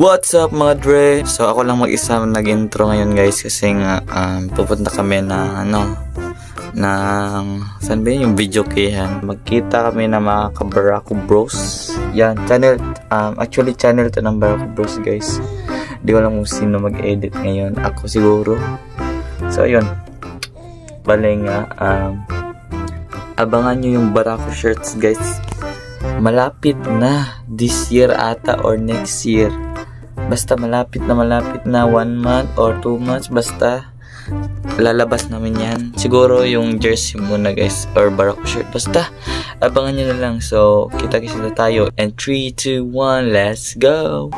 What's up mga Dre? So ako lang mag-isa nag-intro ngayon guys kasi nga pupunta kami na saan ba yun? Yung video kayan. Magkita kami na mga ka-Barako Bros. Yan, channel, actually channel to ng Barako Bros guys. Di ko alam kung sino mag-edit ngayon. Ako siguro. So ayun. Bale nga, abangan nyo yung Barako shirts guys. Malapit na this year ata or next year. Basta malapit na 1 month or 2 months, basta lalabas namin yan. Siguro yung jersey muna guys, or Barako shirt. Basta abangan nyo na lang. So kita-kita na tayo. And 3, 2, 1, let's go!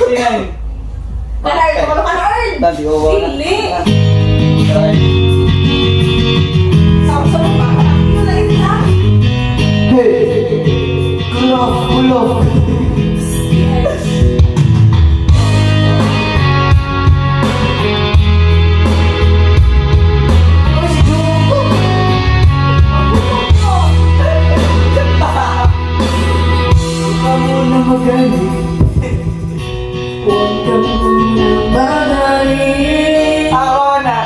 Tingnan. Kanard, kumalo ka na, Earl! Tadi, wawa na. Dili! Ay. Sama-sama pa, ano na yun na? Hey! Kulog! Kamu na magaling. Huwag kang muna magaling. Ako na.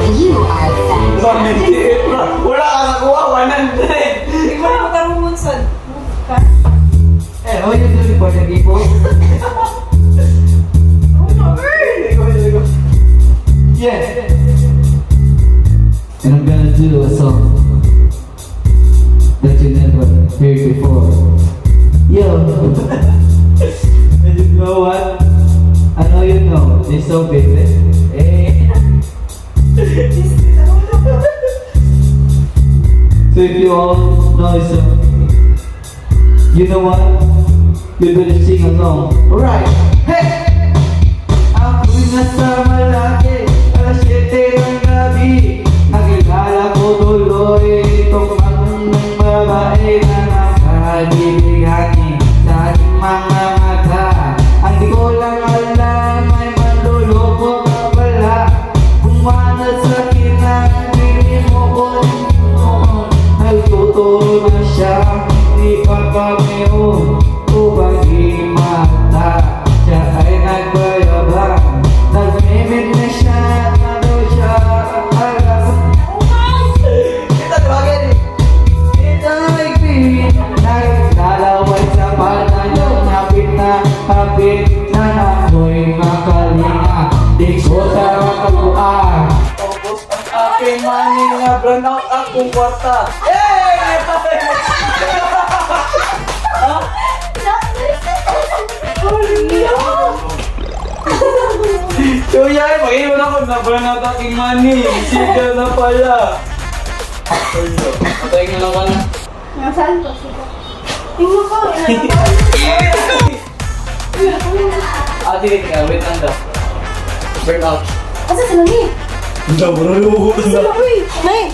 You are fantastic. 198 bro. Wala ka nakuha, 100. Hindi mo na matarungon sa... Eh, how you doing for the people? Yeah. And I'm gonna do a song that you never heard before. Yo! And you know what? I know you know this song, baby. Eh. So if you all know this song, you know what? You better sing along. Alright! Hey! Ang pinasama lagi, alas 7 ng gabi. Nakilala ko tuloy itong mga babae na nakabibigani sa aking mga mata. Ang di ko lang alam ay manluloko ka pala. Kumana sa akin ang pili mo ko. Nagtuturo na siya, di pa kami ubagi mata. Siya ay nagbayabang, nagmimit na siya, ano siya, alas. Kita tawagin eh. Ito ay pilit, naglalaway sa panayong hapit na ako'y makalinga. Di ko tawag Ubos ang aking money nga, brand out akong kwarta. So yan, mag-iwan ako na brand out aking money. Sigal na pala. Patayin na naman. Nasaan ko? Tingnan ko. Ah, sige, wait lang daw. Burn out. Asa sila ni? Hindi, bro. Sila, uy. Nay.